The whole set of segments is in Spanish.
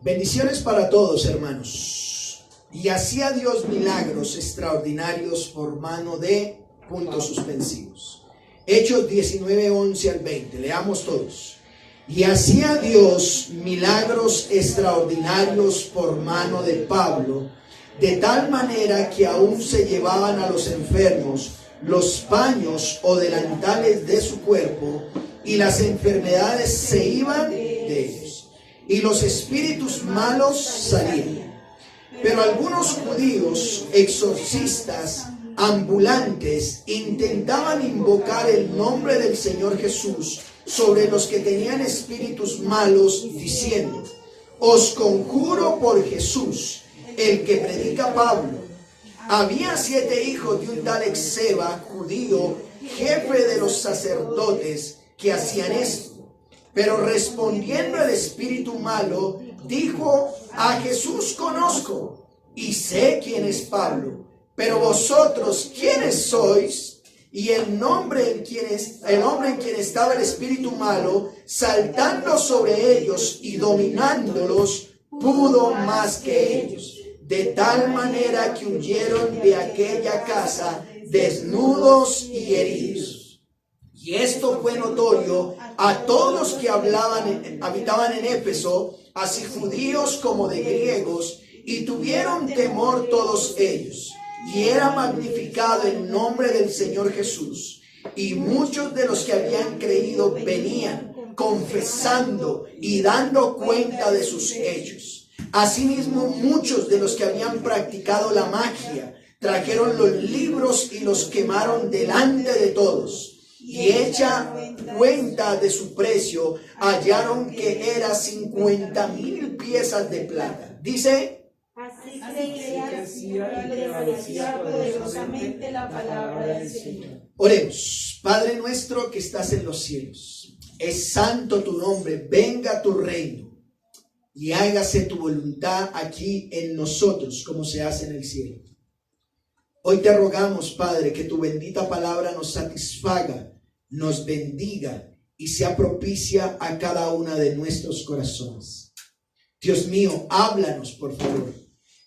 Bendiciones para todos, hermanos. Y hacía Dios milagros extraordinarios por mano de puntos suspensivos. Hechos 19, 11 al 20. Leamos todos. Y hacía Dios milagros extraordinarios por mano de Pablo, de tal manera que aún se llevaban a los enfermos los paños o delantales de su cuerpo, y las enfermedades se iban de ellos, y los espíritus malos salían. Pero algunos judíos exorcistas ambulantes intentaban invocar el nombre del Señor Jesús sobre los que tenían espíritus malos, diciendo: os conjuro por Jesús, el que predica Pablo. Había 7 hijos de un tal Exeba, judío, jefe de los sacerdotes, que hacían esto. Pero respondiendo el espíritu malo, dijo: a Jesús conozco y sé quién es Pablo, pero vosotros, ¿quiénes sois? Y el hombre en quien estaba el espíritu malo, saltando sobre ellos y dominándolos, pudo más que ellos, de tal manera que huyeron de aquella casa desnudos y heridos. Y esto fue notorio a todos los que habitaban en Éfeso, así judíos como de griegos, y tuvieron temor todos ellos. Y era magnificado el nombre del Señor Jesús. Y muchos de los que habían creído venían confesando y dando cuenta de sus hechos. Asimismo, muchos de los que habían practicado la magia trajeron los libros y los quemaron delante de todos. Y hecha cuenta de su precio, hallaron que era 50,000 piezas de plata. Dice: así crecía y prevalecía poderosamente la palabra del Señor. Oremos. Padre nuestro que estás en los cielos, es santo tu nombre, venga tu reino y hágase tu voluntad aquí en nosotros como se hace en el cielo. Hoy te rogamos, Padre, que tu bendita palabra nos satisfaga, nos bendiga y sea propicia a cada una de nuestros corazones. Dios mío, háblanos, por favor.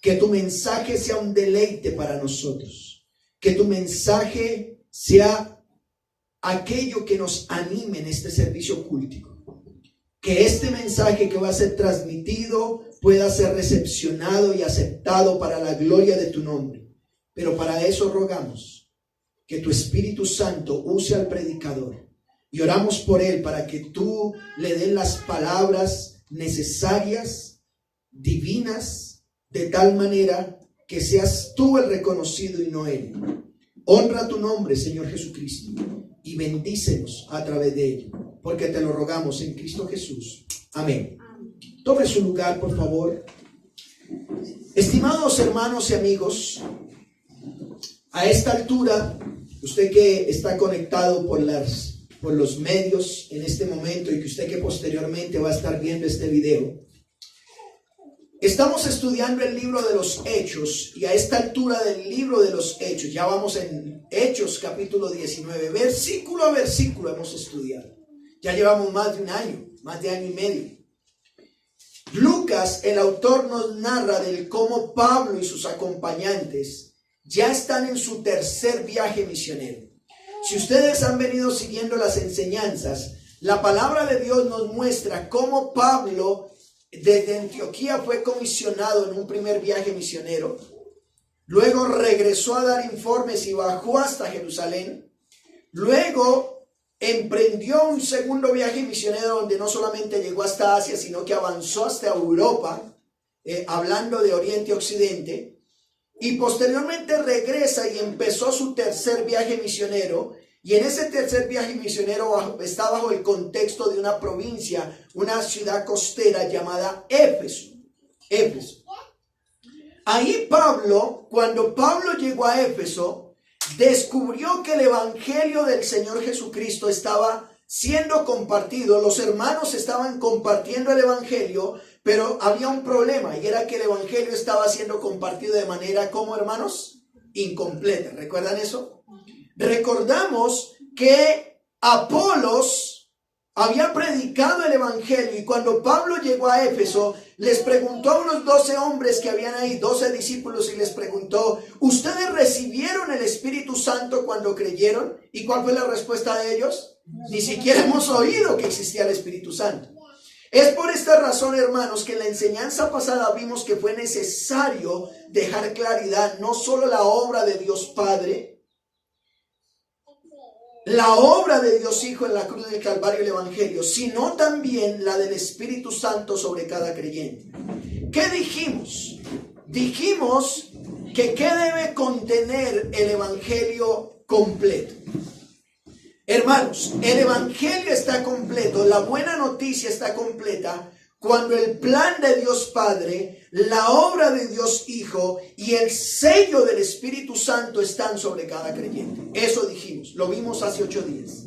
Que tu mensaje sea un deleite para nosotros. Que tu mensaje sea aquello que nos anime en este servicio cultico. Que este mensaje que va a ser transmitido pueda ser recepcionado y aceptado para la gloria de tu nombre. Pero para eso rogamos que tu Espíritu Santo use al predicador. Y oramos por él para que tú le des las palabras necesarias, divinas, de tal manera que seas tú el reconocido y no él. Honra tu nombre, Señor Jesucristo, y bendícenos a través de ello, porque te lo rogamos en Cristo Jesús. Amén. Tome su lugar, por favor. Estimados hermanos y amigos, a esta altura, usted que está conectado por los medios en este momento y que usted que posteriormente va a estar viendo este video, estamos estudiando el libro de los Hechos, y a esta altura del libro de los Hechos, ya vamos en Hechos capítulo 19, versículo a versículo hemos estudiado. Ya llevamos más de un año, más de año y medio. Lucas, el autor, nos narra del cómo Pablo y sus acompañantes ya están en su tercer viaje misionero. Si ustedes han venido siguiendo las enseñanzas, la palabra de Dios nos muestra cómo Pablo desde Antioquía fue comisionado en un primer viaje misionero. Luego regresó a dar informes y bajó hasta Jerusalén. Luego emprendió un segundo viaje misionero donde no solamente llegó hasta Asia, sino que avanzó hasta Europa, hablando de Oriente y Occidente. Y posteriormente regresa y empezó su tercer viaje misionero. Y en ese tercer viaje misionero está bajo el contexto de una provincia, una ciudad costera llamada Éfeso. Ahí cuando Pablo llegó a Éfeso, descubrió que el evangelio del Señor Jesucristo estaba siendo compartido. Los hermanos estaban compartiendo el evangelio, pero había un problema, y era que el evangelio estaba siendo compartido de manera, ¿cómo, hermanos? Incompleta. ¿Recuerdan eso? Recordamos que Apolos había predicado el evangelio, y cuando Pablo llegó a Éfeso, les preguntó a unos 12 hombres que habían ahí, 12 discípulos, y les preguntó: ¿ustedes recibieron el Espíritu Santo cuando creyeron? ¿Y cuál fue la respuesta de ellos? Ni siquiera hemos oído que existía el Espíritu Santo. Es por esta razón, hermanos, que en la enseñanza pasada vimos que fue necesario dejar claridad, no solo la obra de Dios Padre, la obra de Dios Hijo en la cruz del Calvario y el Evangelio, sino también la del Espíritu Santo sobre cada creyente. ¿Qué dijimos? Dijimos que ¿qué debe contener el Evangelio completo? Hermanos, el Evangelio está completo, la buena noticia está completa cuando el plan de Dios Padre, la obra de Dios Hijo y el sello del Espíritu Santo están sobre cada creyente. Eso dijimos, lo vimos hace 8 días.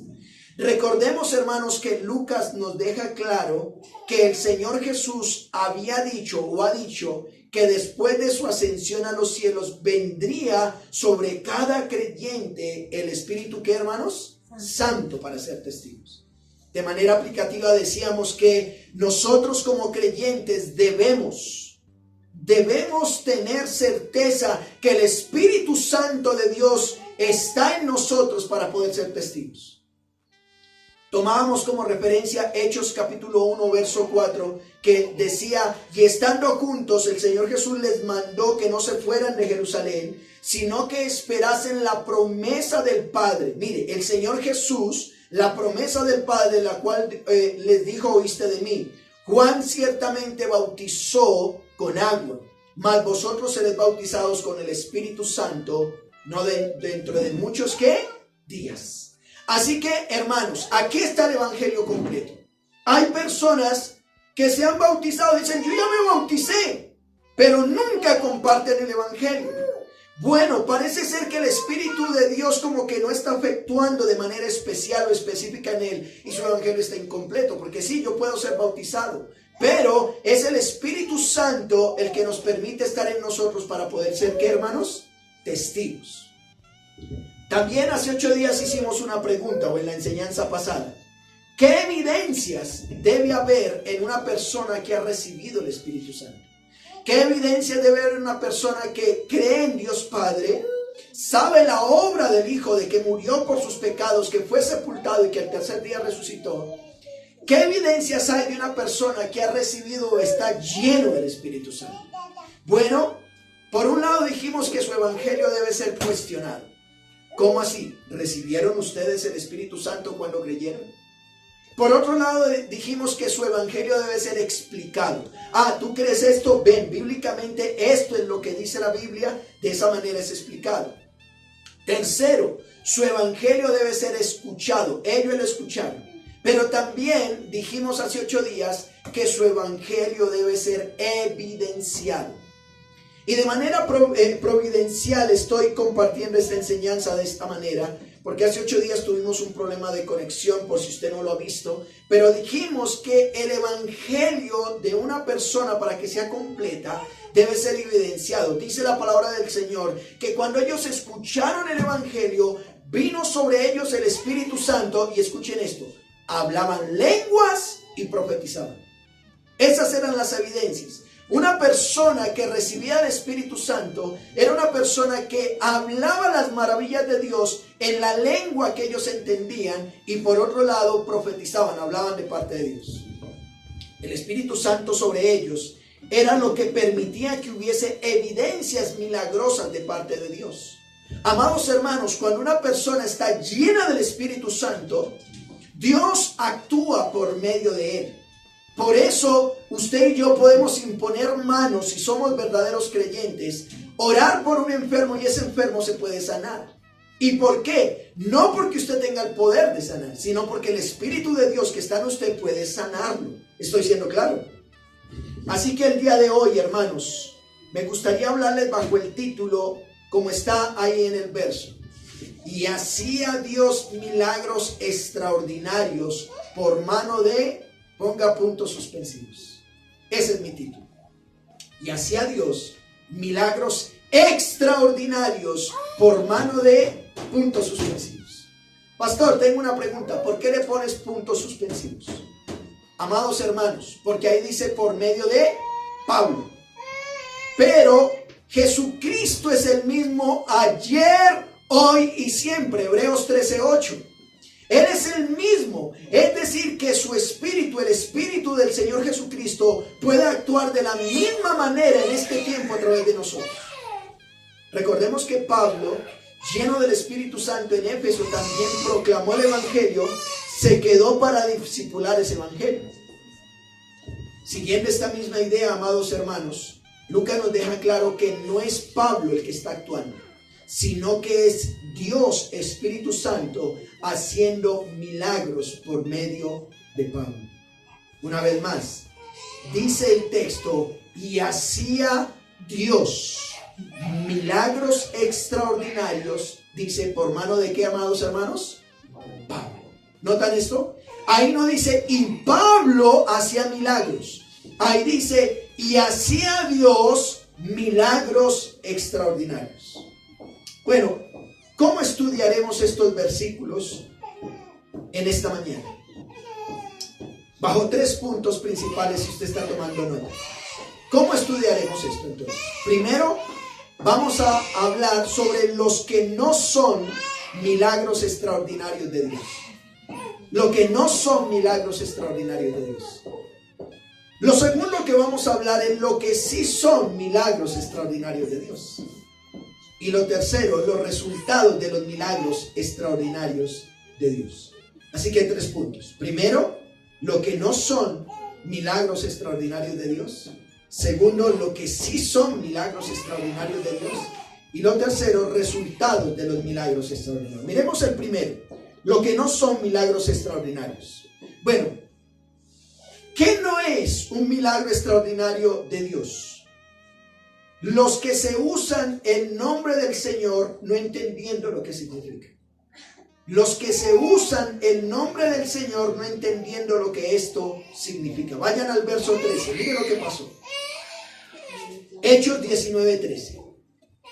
Recordemos, hermanos, que Lucas nos deja claro que el Señor Jesús había dicho o ha dicho que después de su ascensión a los cielos vendría sobre cada creyente el Espíritu, ¿qué, hermanos? Santo, para ser testigos. De manera aplicativa decíamos que nosotros como creyentes debemos tener certeza que el Espíritu Santo de Dios está en nosotros para poder ser testigos. Tomábamos como referencia Hechos capítulo 1 verso 4, que decía: y estando juntos el Señor Jesús les mandó que no se fueran de Jerusalén, sino que esperasen la promesa del Padre. Mire, el Señor Jesús, la promesa del Padre, la cual les dijo: oíste de mí. Juan ciertamente bautizó con agua, mas vosotros seréis bautizados con el Espíritu Santo, no dentro de muchos, ¿qué? Días. Así que, hermanos, aquí está el Evangelio completo. Hay personas que se han bautizado y dicen: yo ya me bauticé, pero nunca comparten el Evangelio. Bueno, parece ser que el Espíritu de Dios como que no está efectuando de manera especial o específica en él, y su Evangelio está incompleto, porque sí, yo puedo ser bautizado, pero es el Espíritu Santo el que nos permite estar en nosotros para poder ser, ¿qué, hermanos? Testigos. También hace 8 días hicimos una pregunta, o en la enseñanza pasada: ¿qué evidencias debe haber en una persona que ha recibido el Espíritu Santo? ¿Qué evidencia debe haber en una persona que cree en Dios Padre, sabe la obra del Hijo, de que murió por sus pecados, que fue sepultado y que al tercer día resucitó? ¿Qué evidencias hay de una persona que ha recibido o está lleno del Espíritu Santo? Bueno, por un lado dijimos que su evangelio debe ser cuestionado. ¿Cómo así? ¿Recibieron ustedes el Espíritu Santo cuando creyeron? Por otro lado, dijimos que su evangelio debe ser explicado. ¿Tú crees esto? Ven, bíblicamente esto es lo que dice la Biblia, de esa manera es explicado. Tercero, su evangelio debe ser escuchado. Ellos lo escucharon. Pero también dijimos hace 8 días que su evangelio debe ser evidenciado. Y de manera providencial estoy compartiendo esta enseñanza de esta manera, porque hace 8 días tuvimos un problema de conexión, por si usted no lo ha visto, pero dijimos que el evangelio de una persona, para que sea completa, debe ser evidenciado. Dice la palabra del Señor que cuando ellos escucharon el evangelio, vino sobre ellos el Espíritu Santo, y escuchen esto: hablaban lenguas y profetizaban. Esas eran las evidencias. Una persona que recibía el Espíritu Santo era una persona que hablaba las maravillas de Dios en la lengua que ellos entendían, y por otro lado profetizaban, hablaban de parte de Dios. El Espíritu Santo sobre ellos era lo que permitía que hubiese evidencias milagrosas de parte de Dios. Amados hermanos, cuando una persona está llena del Espíritu Santo, Dios actúa por medio de él. Por eso usted y yo podemos imponer manos, si somos verdaderos creyentes, orar por un enfermo y ese enfermo se puede sanar. ¿Y por qué? No porque usted tenga el poder de sanar, sino porque el Espíritu de Dios que está en usted puede sanarlo. ¿Estoy siendo claro? Así que el día de hoy, hermanos, me gustaría hablarles bajo el título, como está ahí en el verso: y hacía Dios milagros extraordinarios por mano de... Ponga puntos suspensivos. Ese es mi título. Y hacía Dios milagros extraordinarios por mano de puntos suspensivos. Pastor, tengo una pregunta. ¿Por qué le pones puntos suspensivos? Amados hermanos, porque ahí dice por medio de Pablo. Pero Jesucristo es el mismo ayer, hoy y siempre. Hebreos 13:8. Él es el mismo. Es decir, que su espíritu, el espíritu del Señor Jesucristo, puede actuar de la misma manera en este tiempo a través de nosotros. Recordemos que Pablo, lleno del Espíritu Santo en Éfeso, también proclamó el Evangelio, se quedó para discipular ese Evangelio. Siguiendo esta misma idea, amados hermanos, Lucas nos deja claro que no es Pablo el que está actuando, sino que es Dios, Espíritu Santo, haciendo milagros por medio de Pablo. Una vez más, dice el texto, y hacía Dios milagros extraordinarios, dice, ¿por mano de qué, amados hermanos? Pablo. ¿Notan esto? Ahí no dice, y Pablo hacía milagros. Ahí dice, y hacía Dios milagros extraordinarios. Bueno, ¿cómo estudiaremos estos versículos en esta mañana? Bajo 3 puntos principales, si usted está tomando nota. ¿Cómo estudiaremos esto entonces? Primero, vamos a hablar sobre los que no son milagros extraordinarios de Dios. Lo que no son milagros extraordinarios de Dios. Lo segundo que vamos a hablar es lo que sí son milagros extraordinarios de Dios. Y lo tercero, los resultados de los milagros extraordinarios de Dios. Así que hay 3 puntos. Primero, lo que no son milagros extraordinarios de Dios. Segundo, lo que sí son milagros extraordinarios de Dios. Y lo tercero, resultados de los milagros extraordinarios. Miremos el primero, lo que no son milagros extraordinarios. Bueno, ¿qué no es un milagro extraordinario de Dios? Los que se usan el nombre del Señor no entendiendo lo que significa. Los que se usan el nombre del Señor no entendiendo lo que esto significa. Vayan al verso 13, miren lo que pasó. Hechos 19:13.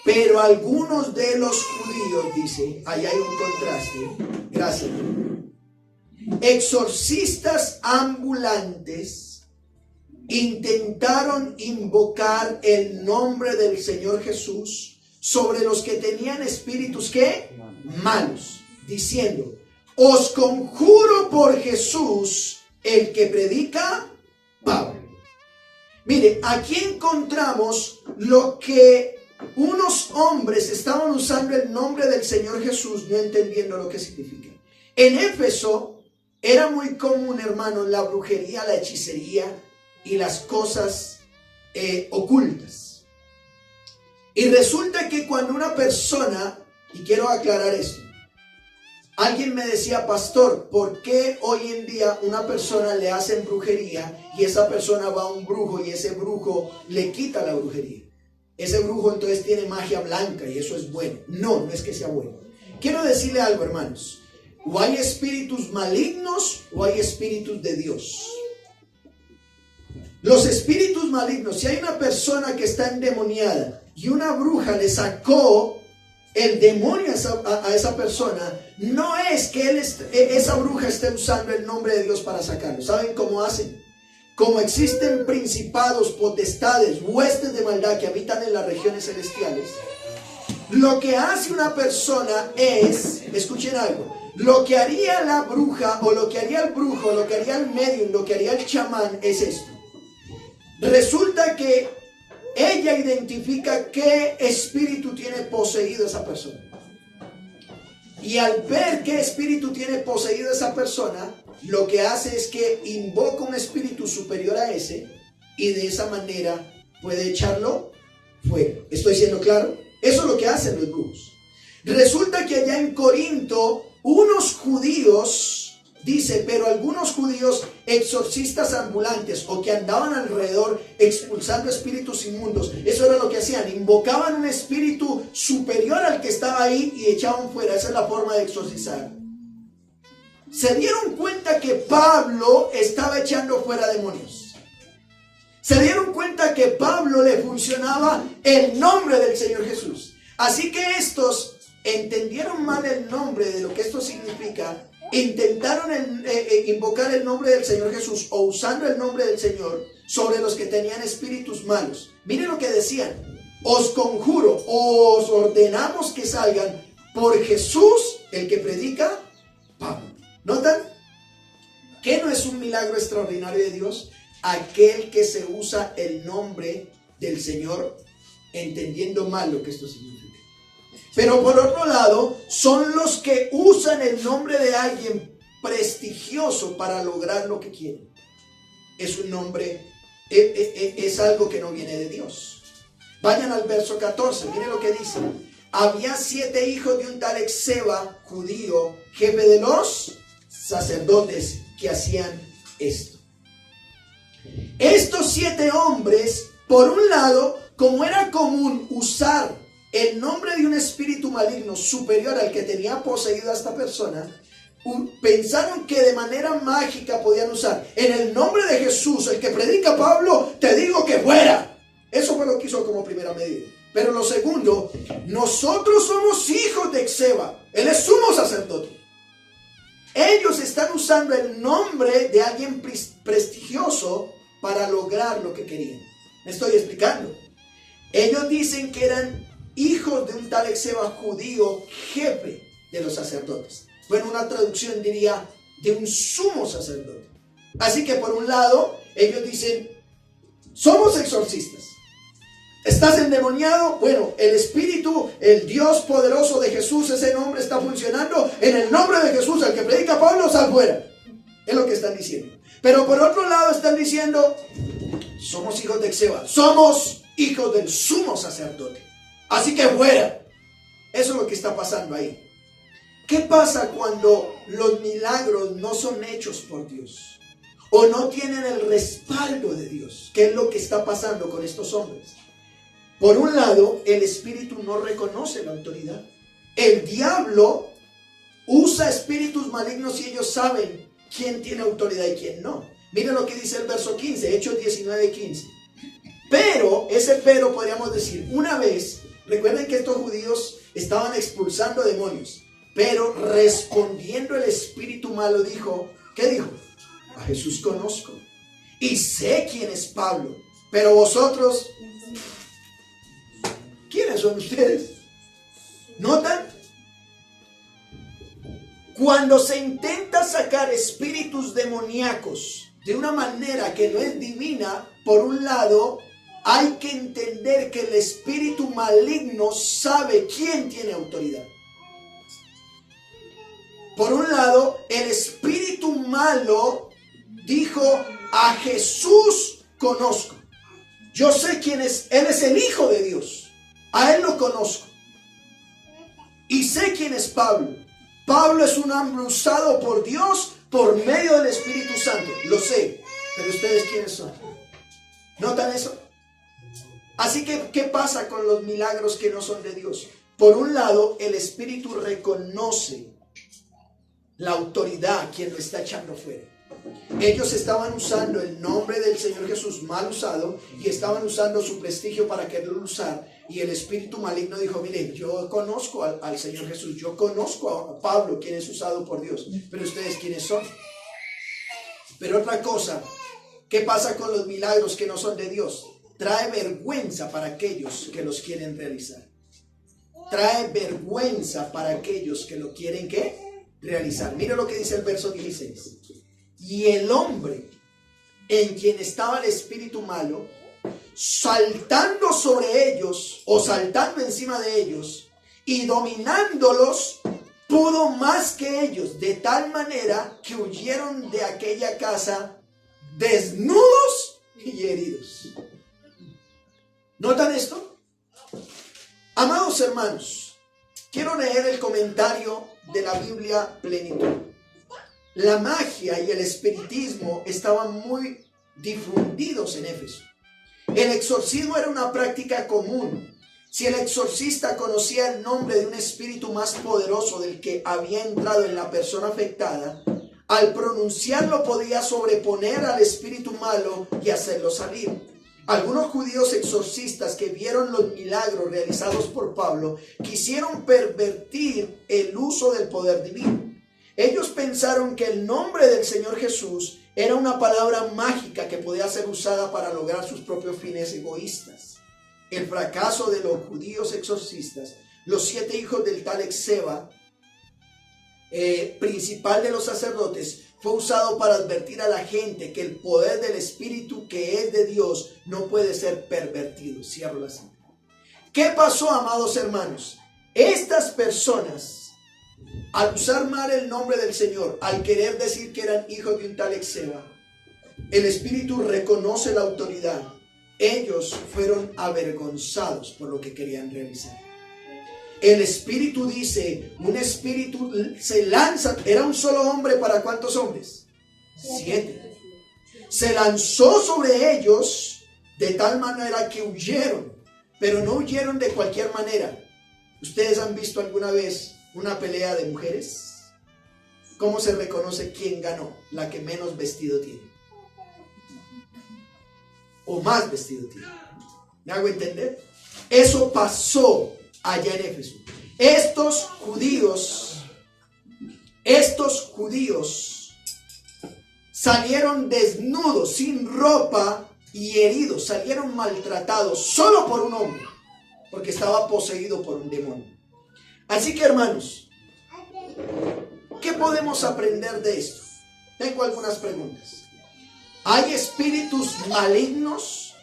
Pero algunos de los judíos, dice, ahí hay un contraste, gracias, exorcistas ambulantes, intentaron invocar el nombre del Señor Jesús sobre los que tenían espíritus, ¿qué? Malos, diciendo, os conjuro por Jesús, el que predica Pablo. Mire, aquí encontramos lo que unos hombres estaban usando el nombre del Señor Jesús, no entendiendo lo que significa. En Éfeso era muy común, hermanos, la brujería, la hechicería y las cosas ocultas. Y resulta que cuando una persona, y quiero aclarar esto, alguien me decía, pastor, ¿por qué hoy en día una persona le hacen brujería y esa persona va a un brujo y ese brujo le quita la brujería? Ese brujo entonces tiene magia blanca y eso es bueno. No, no es que sea bueno. Quiero decirle algo, hermanos. O hay espíritus malignos o hay espíritus de Dios. Los espíritus malignos, si hay una persona que está endemoniada y una bruja le sacó el demonio a esa persona, no es que esa bruja esté usando el nombre de Dios para sacarlo. ¿Saben cómo hacen? Como existen principados, potestades, huestes de maldad que habitan en las regiones celestiales, lo que hace una persona es, escuchen algo, lo que haría la bruja o lo que haría el brujo, lo que haría el medium, lo que haría el chamán es esto. Resulta que ella identifica qué espíritu tiene poseído esa persona. Y al ver qué espíritu tiene poseído esa persona, lo que hace es que invoca un espíritu superior a ese y de esa manera puede echarlo fuera. ¿Estoy siendo claro? Eso es lo que hacen los brujos. Resulta que allá en Corinto, unos judíos, dice, pero algunos judíos exorcistas ambulantes o que andaban alrededor expulsando espíritus inmundos, eso era lo que hacían, invocaban un espíritu superior al que estaba ahí y echaban fuera. Esa es la forma de exorcizar. Se dieron cuenta que Pablo estaba echando fuera demonios. Se dieron cuenta que Pablo le funcionaba el nombre del Señor Jesús. Así que estos entendieron mal el nombre de lo que esto significa, intentaron invocar el nombre del Señor Jesús o usando el nombre del Señor sobre los que tenían espíritus malos. Miren lo que decían: os conjuro, os ordenamos que salgan por Jesús, el que predica Pablo. ¿Notan? ¿Qué no es un milagro extraordinario de Dios? Aquel que se usa el nombre del Señor entendiendo mal lo que esto significa. Pero por otro lado, son los que usan el nombre de alguien prestigioso para lograr lo que quieren. Es un nombre, es algo que no viene de Dios. Vayan al verso 14, miren lo que dice. Había 7 hijos de un tal Esceva, judío, jefe de los sacerdotes, que hacían esto. Estos 7 hombres, por un lado, como era común usar el nombre de un espíritu maligno superior al que tenía poseído a esta persona, pensaron que de manera mágica podían usar: en el nombre de Jesús, el que predica Pablo, te digo que fuera. Eso fue lo que hizo como primera medida. Pero lo segundo, nosotros somos hijos de Esceva, él es sumo sacerdote. Ellos están usando el nombre de alguien prestigioso para lograr lo que querían. ¿Me estoy explicando? Ellos dicen que eran hijos de un tal Esceva, judío, jefe de los sacerdotes. Bueno, una traducción diría de un sumo sacerdote. Así que por un lado, ellos dicen: somos exorcistas. ¿Estás endemoniado? Bueno, el Espíritu, el Dios poderoso de Jesús, ese nombre está funcionando. En el nombre de Jesús, el que predica Pablo, sal fuera. Es lo que están diciendo. Pero por otro lado están diciendo: somos hijos de Esceva, somos hijos del sumo sacerdote. Así que fuera. Eso es lo que está pasando ahí. ¿Qué pasa cuando los milagros no son hechos por Dios? O no tienen el respaldo de Dios. ¿Qué es lo que está pasando con estos hombres? Por un lado, el espíritu no reconoce la autoridad. El diablo usa espíritus malignos y ellos saben quién tiene autoridad y quién no. Miren lo que dice el verso 15, Hechos 19:15. Pero, ese pero podríamos decir, una vez, recuerden que estos judíos estaban expulsando demonios, pero respondiendo el espíritu malo dijo, ¿qué dijo? A Jesús conozco y sé quién es Pablo, pero vosotros, ¿quiénes son ustedes? ¿Notan? Cuando se intenta sacar espíritus demoníacos de una manera que no es divina, por un lado, hay que entender que el espíritu maligno sabe quién tiene autoridad. Por un lado, el espíritu malo dijo, a Jesús conozco. Yo sé quién es, él es el Hijo de Dios. A él lo conozco. Y sé quién es Pablo. Pablo es un hombre usado por Dios por medio del Espíritu Santo. Lo sé, pero ustedes quiénes son. ¿Notan eso? Así que, ¿qué pasa con los milagros que no son de Dios? Por un lado, el Espíritu reconoce la autoridad, quien lo está echando fuera. Ellos estaban usando el nombre del Señor Jesús mal usado y estaban usando su prestigio para quererlo usar. Y el espíritu maligno dijo, mire, yo conozco al Señor Jesús, yo conozco a Pablo, quien es usado por Dios, pero ustedes quiénes son. Pero otra cosa, ¿qué pasa con los milagros que no son de Dios? Trae vergüenza para aquellos que los quieren realizar. Trae vergüenza para aquellos que lo quieren, ¿qué? Realizar. Mira lo que dice el verso 16. Y el hombre en quien estaba el espíritu malo, saltando sobre ellos o saltando encima de ellos y dominándolos, pudo más que ellos, de tal manera que huyeron de aquella casa desnudos y heridos. ¿Notan esto? Amados hermanos, quiero leer el comentario de la Biblia Plenitud. La magia y el espiritismo estaban muy difundidos en Éfeso. El exorcismo era una práctica común. Si el exorcista conocía el nombre de un espíritu más poderoso del que había entrado en la persona afectada, al pronunciarlo podía sobreponer al espíritu malo y hacerlo salir. Algunos judíos exorcistas que vieron los milagros realizados por Pablo quisieron pervertir el uso del poder divino. Ellos pensaron que el nombre del Señor Jesús era una palabra mágica que podía ser usada para lograr sus propios fines egoístas. El fracaso de los judíos exorcistas, los 7 hijos del tal Exeba, principal de los sacerdotes, fue usado para advertir a la gente que el poder del Espíritu que es de Dios no puede ser pervertido. Cierro la cita. ¿Qué pasó, amados hermanos? Estas personas, al usar mal el nombre del Señor, al querer decir que eran hijos de un tal Exeba, el Espíritu reconoce la autoridad. Ellos fueron avergonzados por lo que querían realizar. El Espíritu dice, un espíritu se lanza, era un solo hombre para ¿cuántos hombres? 7. Se lanzó sobre ellos de tal manera que huyeron, pero no huyeron de cualquier manera. ¿Ustedes han visto alguna vez una pelea de mujeres? ¿Cómo se reconoce quién ganó? La que menos vestido tiene. O más vestido tiene. ¿Me hago entender? Eso pasó allá en Éfeso. Estos judíos salieron desnudos, sin ropa y heridos, salieron maltratados solo por un hombre, porque estaba poseído por un demonio. Así que, hermanos, ¿qué podemos aprender de esto? Tengo algunas preguntas. ¿Hay espíritus malignos?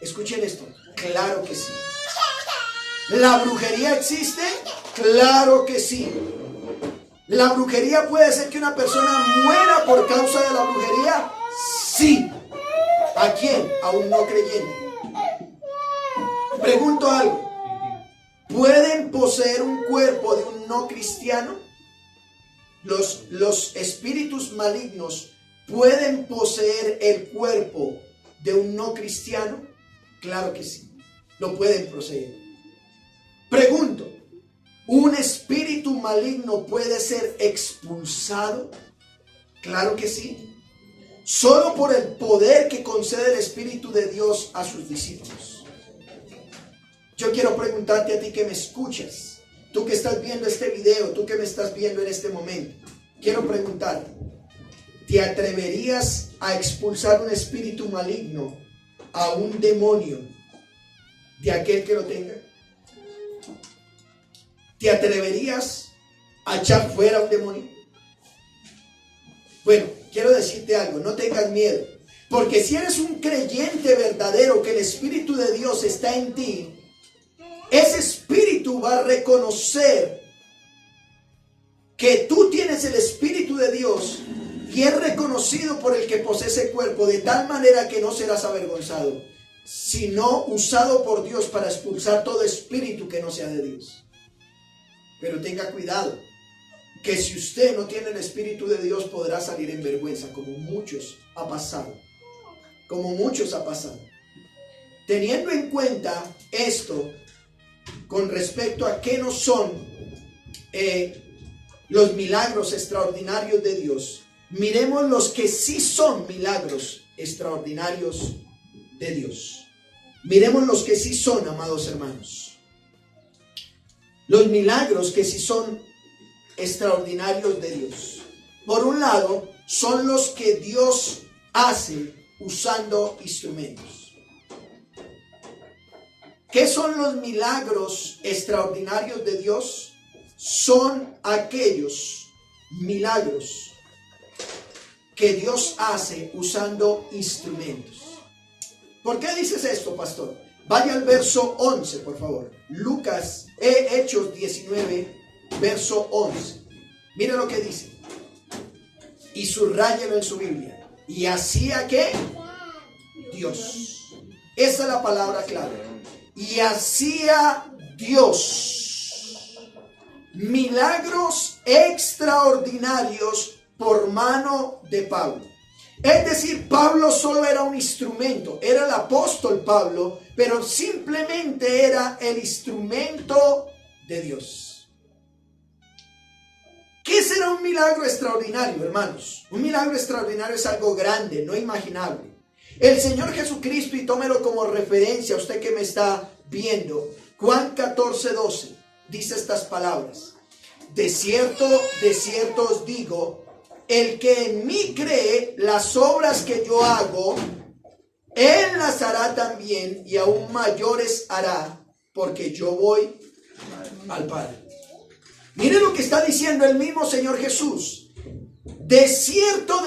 Escuchen esto. Claro que sí. ¿La brujería existe? Claro que sí. ¿La brujería puede hacer que una persona muera por causa de la brujería? Sí. ¿A quién? A un no creyente. Pregunto algo. ¿Pueden poseer un cuerpo de un no cristiano? Los espíritus malignos pueden poseer el cuerpo de un no cristiano. Claro que sí. Lo pueden poseer. Pregunto, ¿un espíritu maligno puede ser expulsado? Claro que sí. Solo por el poder que concede el Espíritu de Dios a sus discípulos. Yo quiero preguntarte a ti que me escuchas, tú que estás viendo este video, tú que me estás viendo en este momento, quiero preguntarte, ¿te atreverías a expulsar un espíritu maligno a un demonio de aquel que lo tenga? ¿Te atreverías a echar fuera un demonio? Bueno, quiero decirte algo, no tengas miedo, porque si eres un creyente verdadero, que el Espíritu de Dios está en ti, ese Espíritu va a reconocer que tú tienes el Espíritu de Dios y es reconocido por el que posee ese cuerpo, de tal manera que no serás avergonzado, sino usado por Dios para expulsar todo espíritu que no sea de Dios. Pero tenga cuidado, que si usted no tiene el Espíritu de Dios podrá salir en vergüenza, como muchos ha pasado. Como muchos ha pasado. Teniendo en cuenta esto, con respecto a qué no son los milagros extraordinarios de Dios, miremos los que sí son milagros extraordinarios de Dios. Miremos los que sí son, amados hermanos. Los milagros que sí son extraordinarios de Dios. Por un lado, son los que Dios hace usando instrumentos. ¿Qué son los milagros extraordinarios de Dios? Son aquellos milagros que Dios hace usando instrumentos. ¿Por qué dices esto, pastor? Vaya al verso 11, por favor. Hechos 19, verso 11. Mira lo que dice. Y subráyelo en su Biblia. ¿Y hacía qué? Dios. Esa es la palabra clave. Y hacía Dios milagros extraordinarios por mano de Pablo. Es decir, Pablo solo era un instrumento, era el apóstol Pablo, pero simplemente era el instrumento de Dios. ¿Qué será un milagro extraordinario, hermanos? Un milagro extraordinario es algo grande, no imaginable. El Señor Jesucristo, y tómelo como referencia, usted que me está viendo, Juan 14:12, dice estas palabras: de cierto os digo, el que en mí cree, las obras que yo hago, él las hará también, y aún mayores hará, porque yo voy al Padre. Mire lo que está diciendo el mismo Señor Jesús. De cierto,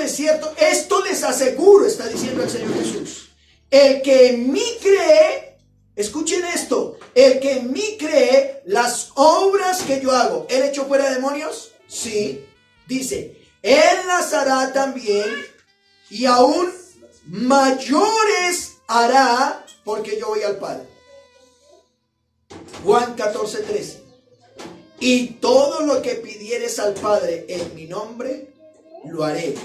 esto les aseguro, está diciendo el Señor Jesús. El que en mí cree, escuchen esto, el que en mí cree, las obras que yo hago, ¿él echó fuera demonios? Sí. Dice, él las hará también, y aún mayores hará, porque yo voy al Padre. Juan 14:13. Y todo lo que pidieres al Padre en mi nombre, lo haré,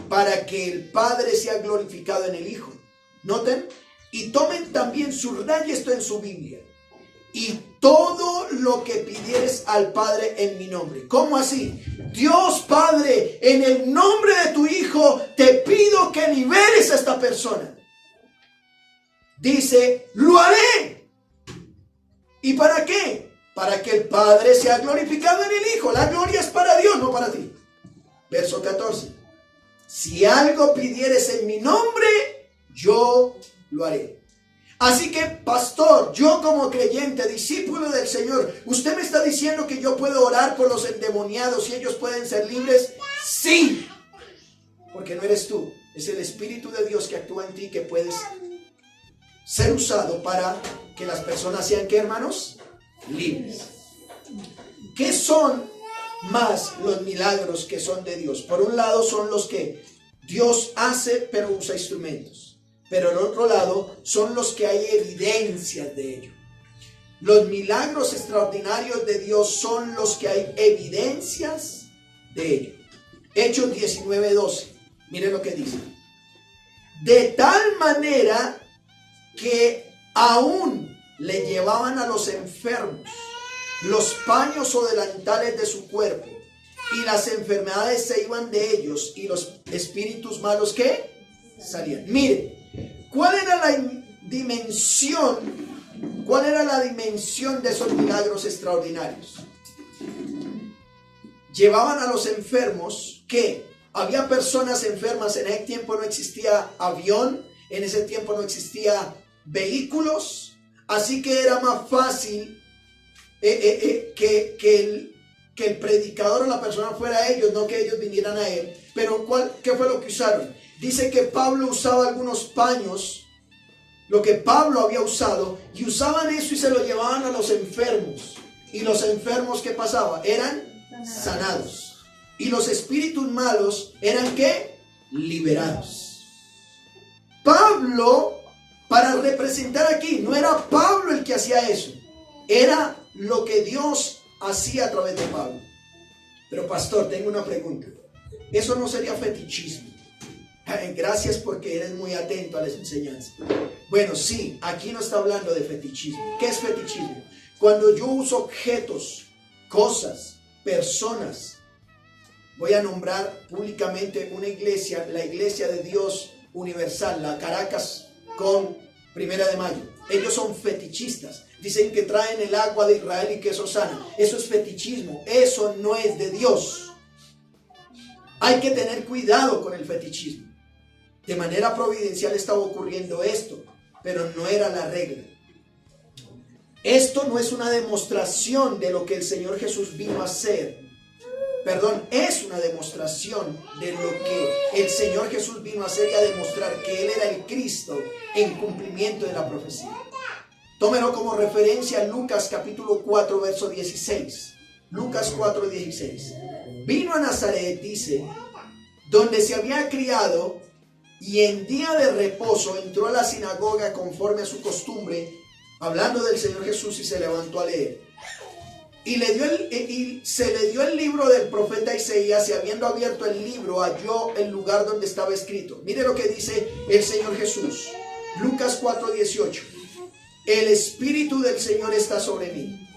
para que el Padre sea glorificado en el Hijo. Noten, y tomen también, subrayen esto en su Biblia. Y todo lo que pidieres al Padre en mi nombre. ¿Cómo así? Dios Padre, en el nombre de tu Hijo, te pido que liberes a esta persona. Dice, lo haré. ¿Y para qué? Para que el Padre sea glorificado en el Hijo. La gloria es para Dios, no para ti. Verso 14. Si algo pidieres en mi nombre, yo lo haré. Así que, pastor, yo como creyente, discípulo del Señor, ¿usted me está diciendo que yo puedo orar por los endemoniados y ellos pueden ser libres? Sí. Porque no eres tú. Es el Espíritu de Dios que actúa en ti, que puedes ser usado para que las personas sean, ¿qué, hermanos? Libres. ¿Qué son más los milagros que son de Dios? Por un lado son los que Dios hace pero usa instrumentos, pero al otro lado son los que hay evidencias de ello. Los milagros extraordinarios de Dios son los que hay evidencias de ello. Hechos 19:12, mire lo que dice: de tal manera que aún le llevaban a los enfermos los paños o delantales de su cuerpo, y las enfermedades se iban de ellos, y los espíritus malos, ¿qué? Salían. Mire, ¿cuál era la dimensión de esos milagros extraordinarios? Llevaban a los enfermos, ¿qué? Había personas enfermas. En ese tiempo no existía avión, en ese tiempo no existía vehículos, así que era más fácil que el predicador o la persona fuera a ellos, no que ellos vinieran a él. Pero ¿qué fue lo que usaron? Dice que Pablo usaba algunos paños, lo que Pablo había usado, y usaban eso y se lo llevaban a los enfermos. Y los enfermos, ¿qué pasaba? Eran sanados. Y los espíritus malos eran, ¿qué? Liberados. Pablo, para representar aquí, no era Pablo el que hacía eso, era lo que Dios hacía a través de Pablo. Pero pastor, tengo una pregunta. ¿Eso no sería fetichismo? Gracias, porque eres muy atento a las enseñanzas. Bueno, sí, aquí no está hablando de fetichismo. ¿Qué es fetichismo? Cuando yo uso objetos, cosas, personas. Voy a nombrar públicamente una iglesia, la Iglesia de Dios Universal, la Caracas con 1 de Mayo. Ellos son fetichistas. Dicen que traen el agua de Israel y que eso sana. Eso es fetichismo. Eso no es de Dios. Hay que tener cuidado con el fetichismo. De manera providencial estaba ocurriendo esto, pero no era la regla. Esto no es una demostración de lo que el Señor Jesús vino a hacer. Perdón, es una demostración de lo que el Señor Jesús vino a hacer y a demostrar que Él era el Cristo en cumplimiento de la profecía. Tómelo como referencia Lucas capítulo 4, verso 16. Lucas 4, 16. Vino a Nazaret, dice, donde se había criado, y en día de reposo entró a la sinagoga conforme a su costumbre, hablando del Señor Jesús, y se levantó a leer. Y se le dio el libro del profeta Isaías, y habiendo abierto el libro, halló el lugar donde estaba escrito. Mire lo que dice el Señor Jesús. Lucas 4, 18. El Espíritu del Señor está sobre mí,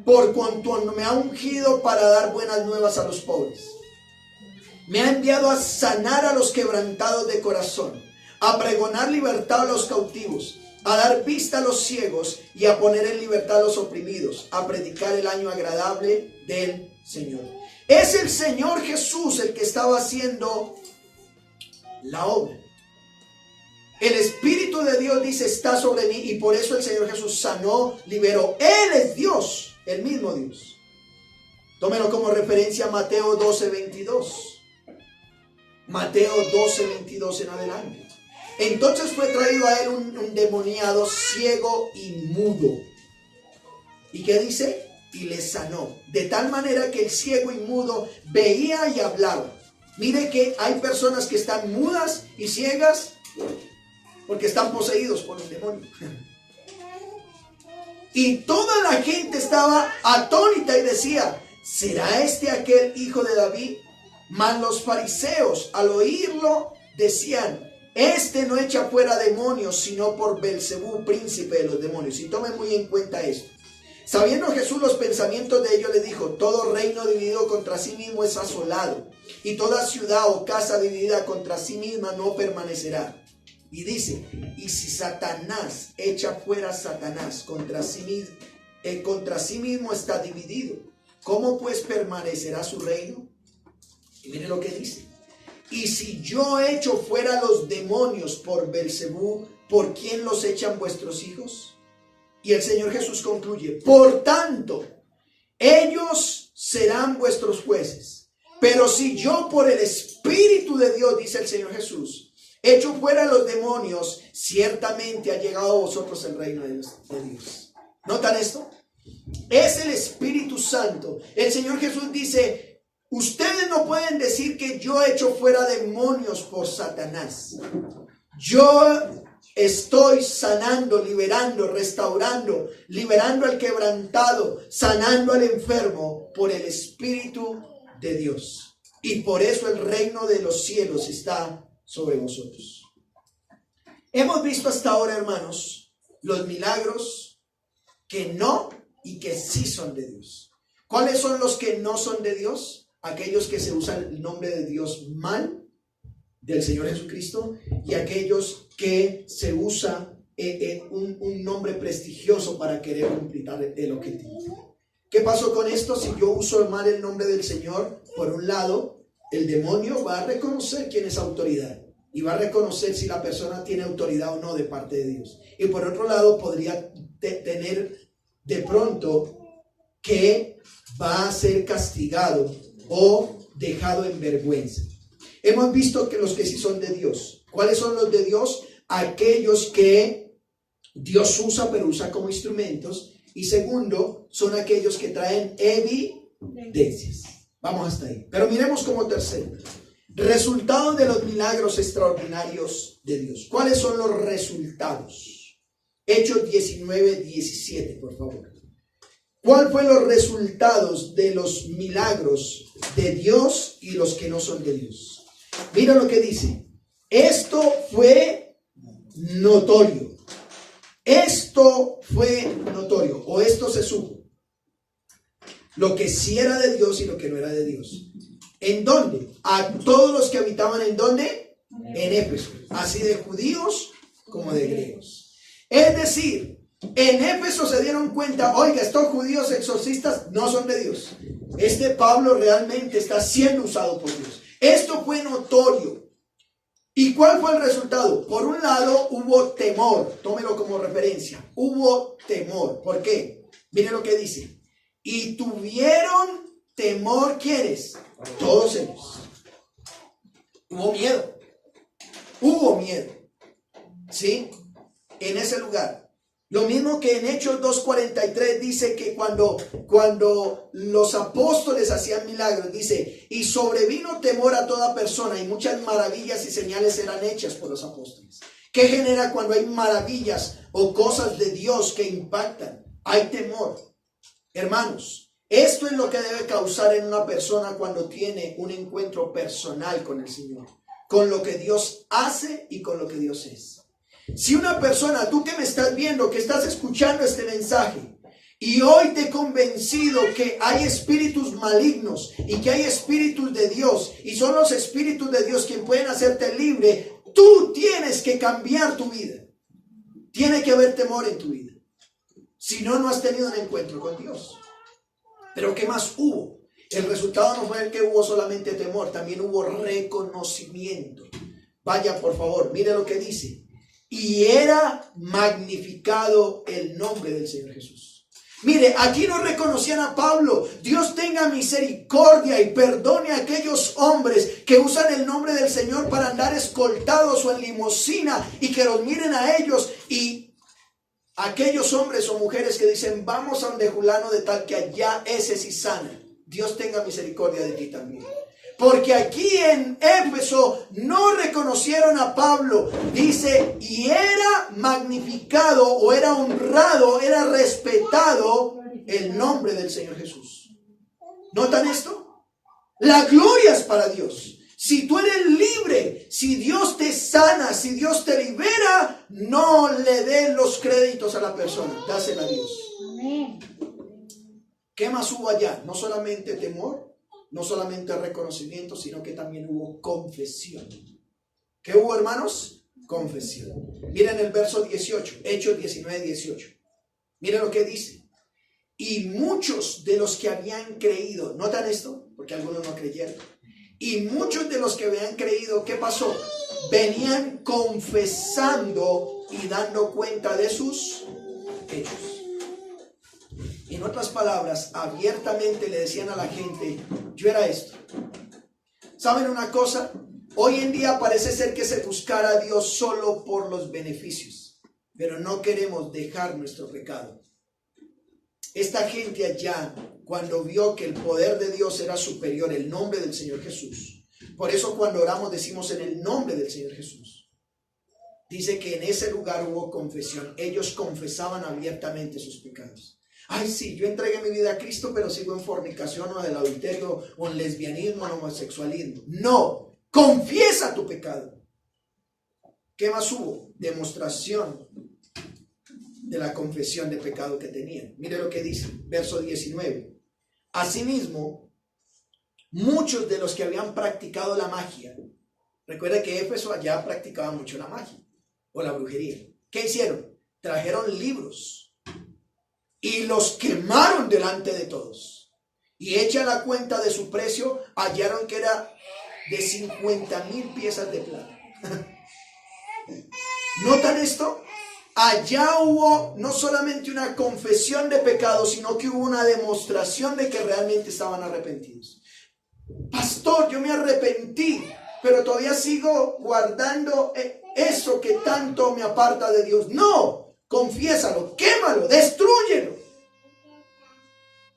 por cuanto me ha ungido para dar buenas nuevas a los pobres. Me ha enviado a sanar a los quebrantados de corazón, a pregonar libertad a los cautivos, a dar vista a los ciegos y a poner en libertad a los oprimidos, a predicar el año agradable del Señor. Es el Señor Jesús el que estaba haciendo la obra. El Espíritu de Dios dice está sobre mí, y por eso el Señor Jesús sanó, liberó. Él es Dios, el mismo Dios. Tómelo como referencia a Mateo 12:22. Mateo 12:22 en adelante. Entonces fue traído a él un endemoniado ciego y mudo. ¿Y qué dice? Y le sanó. De tal manera que el ciego y mudo veía y hablaba. Mire que hay personas que están mudas y ciegas porque están poseídos por un demonio. Y toda la gente estaba atónita y decía, ¿será este aquel hijo de David? Mas los fariseos al oírlo decían, este no echa fuera demonios sino por Belcebú, príncipe de los demonios. Y tomen muy en cuenta esto. Sabiendo Jesús los pensamientos de ellos, le dijo, todo reino dividido contra sí mismo es asolado, y toda ciudad o casa dividida contra sí misma no permanecerá. Y dice, y si Satanás echa fuera a Satanás contra sí mismo está dividido, ¿cómo pues permanecerá su reino? Y mire lo que dice, y si yo echo fuera los demonios por Belcebú, ¿por quién los echan vuestros hijos? Y el Señor Jesús concluye, por tanto, ellos serán vuestros jueces. Pero si yo por el Espíritu de Dios, dice el Señor Jesús, echo fuera los demonios, ciertamente ha llegado a vosotros el reino de Dios. ¿Notan esto? Es el Espíritu Santo. El Señor Jesús dice, ustedes no pueden decir que yo echo fuera demonios por Satanás. Yo estoy sanando, liberando, restaurando, liberando al quebrantado, sanando al enfermo por el Espíritu de Dios. Y por eso el reino de los cielos está sobre vosotros. Hemos visto hasta ahora, hermanos, los milagros que no y que sí son de Dios. ¿Cuáles son los que no son de Dios? Aquellos que se usan el nombre de Dios mal, del Señor Jesucristo, y aquellos que se usa un nombre prestigioso para querer completar el objetivo. ¿Qué pasó con esto? Si yo uso mal el nombre del Señor, por un lado, el demonio va a reconocer quién es autoridad y va a reconocer si la persona tiene autoridad o no de parte de Dios. Y por otro lado, podría tener de pronto que va a ser castigado o dejado en vergüenza. Hemos visto que los que sí son de Dios. ¿Cuáles son los de Dios? Aquellos que Dios usa, pero usa como instrumentos. Y segundo, son aquellos que traen evidencias. Vamos hasta ahí. Pero miremos como tercero. Resultados de los milagros extraordinarios de Dios. ¿Cuáles son los resultados? Hechos 19:17, por favor. ¿Cuáles fueron los resultados de los milagros de Dios y los que no son de Dios? Mira lo que dice. Esto fue notorio. Esto fue notorio. O esto se supo. Lo que sí era de Dios y lo que no era de Dios. ¿En dónde? A todos los que habitaban ¿en dónde? En Éfeso. Así de judíos como de griegos. Es decir, en Éfeso se dieron cuenta, oiga, estos judíos exorcistas no son de Dios. Este Pablo realmente está siendo usado por Dios. Esto fue notorio. ¿Y cuál fue el resultado? Por un lado hubo temor, tómelo como referencia. Hubo temor. ¿Por qué? Miren lo que dice. Y tuvieron temor, ¿quiénes? Todos ellos. Hubo miedo. Hubo miedo. ¿Sí? En ese lugar. Lo mismo que en Hechos 2:43 dice que cuando los apóstoles hacían milagros, dice, y sobrevino temor a toda persona y muchas maravillas y señales eran hechas por los apóstoles. ¿Qué genera cuando hay maravillas o cosas de Dios que impactan? Hay temor. Hermanos, esto es lo que debe causar en una persona cuando tiene un encuentro personal con el Señor, con lo que Dios hace y con lo que Dios es. Si una persona, tú que me estás viendo, que estás escuchando este mensaje y hoy te he convencido que hay espíritus malignos y que hay espíritus de Dios y son los espíritus de Dios quienes pueden hacerte libre Tú tienes que cambiar tu vida. Tiene que haber temor en tu vida. Si no, no has tenido un encuentro con Dios. Pero ¿qué más hubo? El resultado no fue el que hubo solamente temor, también hubo reconocimiento. Vaya, por favor, mire lo que dice. Y era magnificado el nombre del Señor Jesús. Mire, aquí no reconocían a Pablo. Dios tenga misericordia y perdone a aquellos hombres que usan el nombre del Señor para andar escoltados o en limusina y que los miren a ellos, y aquellos hombres o mujeres que dicen, vamos a donde fulano de tal que allá ese sí sana. Dios tenga misericordia de ti también. Porque aquí en Éfeso no reconocieron a Pablo. Dice, y era magnificado o era honrado, era respetado el nombre del Señor Jesús. ¿Notan esto? La gloria es para Dios. Si tú eres libre, si Dios te sana, si Dios te libera, no le des los créditos a la persona, dásela a Dios. Amén. ¿Qué más hubo allá? No solamente temor, no solamente reconocimiento, sino que también hubo confesión. ¿Qué hubo, hermanos? Confesión. Miren el verso 18, Hechos 19, 18. Miren lo que dice. Y muchos de los que habían creído, ¿notan esto? Porque algunos no creyeron. Y muchos de los que habían creído, ¿qué pasó? Venían confesando y dando cuenta de sus hechos. En otras palabras, abiertamente le decían a la gente, yo era esto. ¿Saben una cosa? Hoy en día parece ser que se buscara a Dios solo por los beneficios, pero no queremos dejar nuestro pecado. Esta gente allá, cuando vio que el poder de Dios era superior, el nombre del Señor Jesús. Por eso cuando oramos decimos en el nombre del Señor Jesús. Dice que en ese lugar hubo confesión. Ellos confesaban abiertamente sus pecados. Ay, sí, yo entregué mi vida a Cristo, pero sigo en fornicación o en el adulterio o en lesbianismo o en homosexualismo. No, confiesa tu pecado. ¿Qué más hubo? Demostración de la confesión de pecado que tenían. Mire lo que dice, verso 19. Asimismo, muchos de los que habían practicado la magia, recuerda que Éfeso allá practicaba mucho la magia o la brujería. ¿Qué hicieron? Trajeron libros y los quemaron delante de todos. Y hecha la cuenta de su precio, hallaron que era de 50,000 piezas de plata. ¿Notan esto? Allá hubo no solamente una confesión de pecado, sino que hubo una demostración de que realmente estaban arrepentidos. Pastor, yo me arrepentí, pero todavía sigo guardando eso que tanto me aparta de Dios. No. Confiésalo, quémalo, destrúyelo.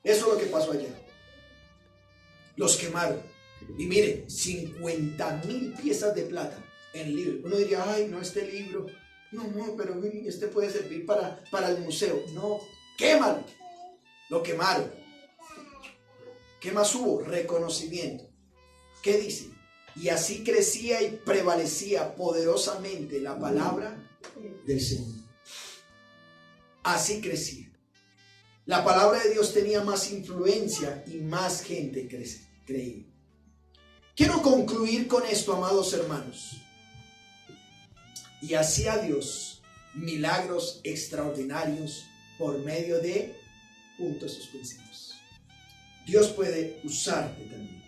Eso es lo que pasó allá. Los quemaron. Y mire, 50,000 piezas de plata en libro. Uno diría, ay, no, este libro, no, pero este puede servir para el museo. No, quémalo. Lo quemaron. ¿Qué más hubo? Reconocimiento. ¿Qué dice? Y así crecía y prevalecía poderosamente la palabra del Señor. Así crecía. La palabra de Dios tenía más influencia y más gente creía. Quiero concluir con esto, amados hermanos. Y hacía Dios milagros extraordinarios por medio de puntos suspensivos. Dios puede usarte también.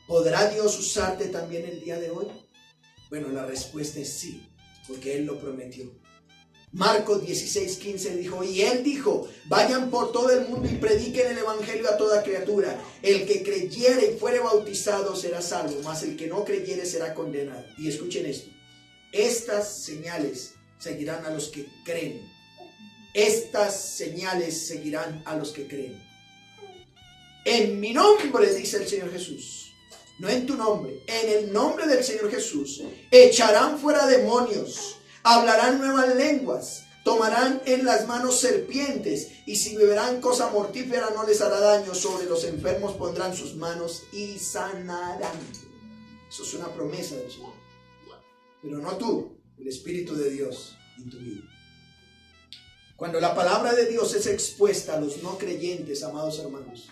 ¿Podrá Dios usarte también el día de hoy? Bueno, la respuesta es sí, porque Él lo prometió. Marcos 16:15 dijo, y Él dijo, vayan por todo el mundo y prediquen el evangelio a toda criatura. El que creyere y fuere bautizado será salvo, mas el que no creyere será condenado. Y escuchen esto, estas señales seguirán a los que creen. Estas señales seguirán a los que creen. En mi nombre, dice el Señor Jesús, no en tu nombre, en el nombre del Señor Jesús, echarán fuera demonios, hablarán nuevas lenguas, tomarán en las manos serpientes, y si beberán cosa mortífera no les hará daño. Sobre los enfermos pondrán sus manos y sanarán. Eso es una promesa del Señor. Pero no tú, el Espíritu de Dios en tu vida. Cuando la palabra de Dios es expuesta a los no creyentes, amados hermanos,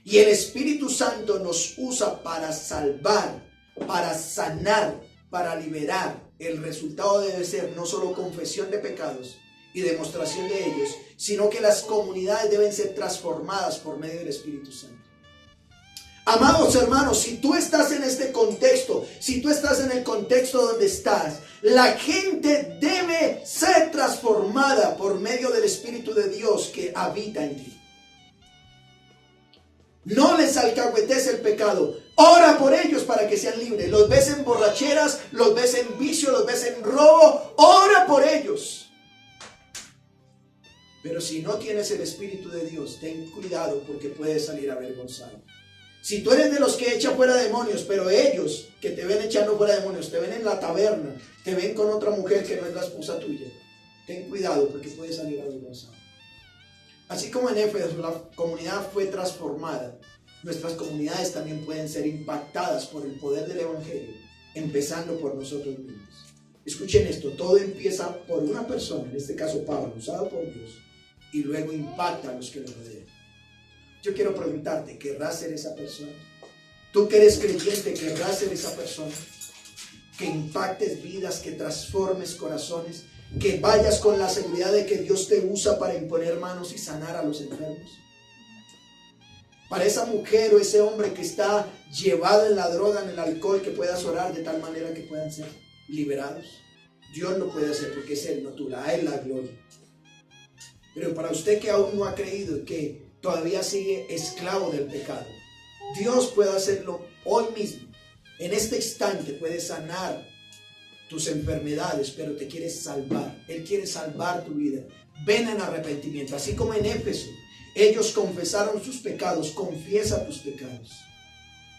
y el Espíritu Santo nos usa para salvar, para sanar, para liberar, el resultado debe ser no solo confesión de pecados y demostración de ellos, sino que las comunidades deben ser transformadas por medio del Espíritu Santo. Amados hermanos, si tú estás en este contexto, si tú estás en el contexto donde estás, la gente debe ser transformada por medio del Espíritu de Dios que habita en ti. No les alcahuetes el pecado. Ora por ellos para que sean libres. Los ves en borracheras, los ves en vicio, los ves en robo. Ora por ellos. Pero si no tienes el Espíritu de Dios, ten cuidado porque puedes salir avergonzado. Si tú eres de los que echan fuera demonios, pero ellos que te ven echando fuera demonios, te ven en la taberna, te ven con otra mujer que no es la esposa tuya, ten cuidado porque puedes salir avergonzado. Así como en Éfeso la comunidad fue transformada, nuestras comunidades también pueden ser impactadas por el poder del Evangelio, empezando por nosotros mismos. Escuchen esto, todo empieza por una persona, en este caso Pablo, usado por Dios, y luego impacta a los que lo rodean. Yo quiero preguntarte, ¿querrás ser esa persona? Tú que eres creyente, ¿querrás ser esa persona? Que impactes vidas, que transformes corazones, que vayas con la seguridad de que Dios te usa para imponer manos y sanar a los enfermos. Para esa mujer o ese hombre que está llevado en la droga, en el alcohol, que puedas orar de tal manera que puedan ser liberados. Dios lo puede hacer porque es Él, no tú, a Él la gloria. Pero para usted que aún no ha creído, que todavía sigue esclavo del pecado, Dios puede hacerlo hoy mismo. En este instante puede sanar tus enfermedades, pero te quiere salvar. Él quiere salvar tu vida. Ven en arrepentimiento. Así como en Éfeso, ellos confesaron sus pecados. Confiesa tus pecados.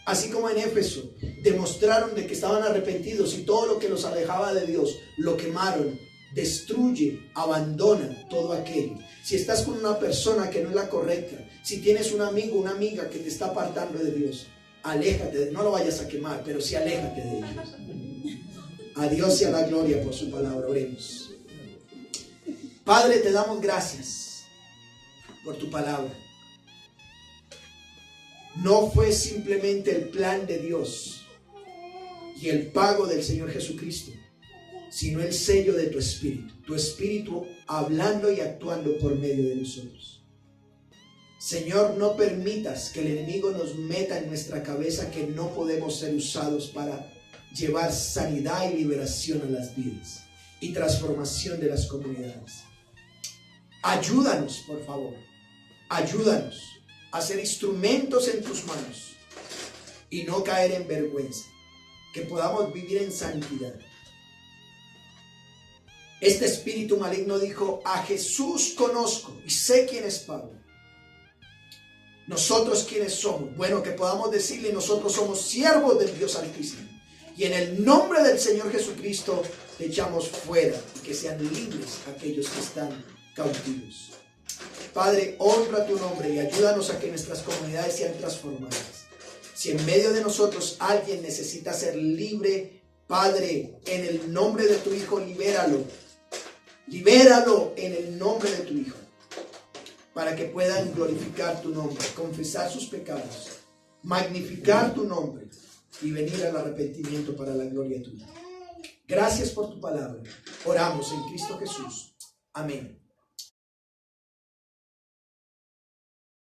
Así como en Éfeso, demostraron de que estaban arrepentidos y todo lo que los alejaba de Dios, lo quemaron. Destruye, abandona todo aquello. Si estás con una persona que no es la correcta, si tienes un amigo, una amiga que te está apartando de Dios, aléjate, no lo vayas a quemar, pero sí aléjate de ellos. A Dios sea la gloria por su palabra. Oremos. Padre, te damos gracias por tu palabra. No fue simplemente el plan de Dios y el pago del Señor Jesucristo, sino el sello de tu espíritu hablando y actuando por medio de nosotros. Señor, no permitas que el enemigo nos meta en nuestra cabeza que no podemos ser usados para llevar sanidad y liberación a las vidas y transformación de las comunidades. Ayúdanos, por favor. Ayúdanos a ser instrumentos en tus manos y no caer en vergüenza. Que podamos vivir en santidad. Este espíritu maligno dijo: a Jesús conozco y sé quién es Pablo. Nosotros quiénes somos. Bueno, que podamos decirle: nosotros somos siervos del Dios Altísimo. Y en el nombre del Señor Jesucristo le echamos fuera, y que sean libres aquellos que están cautivos. Padre, honra tu nombre y ayúdanos a que nuestras comunidades sean transformadas. Si en medio de nosotros alguien necesita ser libre, Padre, en el nombre de tu Hijo, libéralo. Libéralo en el nombre de tu Hijo, para que puedan glorificar tu nombre, confesar sus pecados, magnificar tu nombre y venir al arrepentimiento para la gloria tuya. Gracias por tu palabra. Oramos en Cristo Jesús. Amén.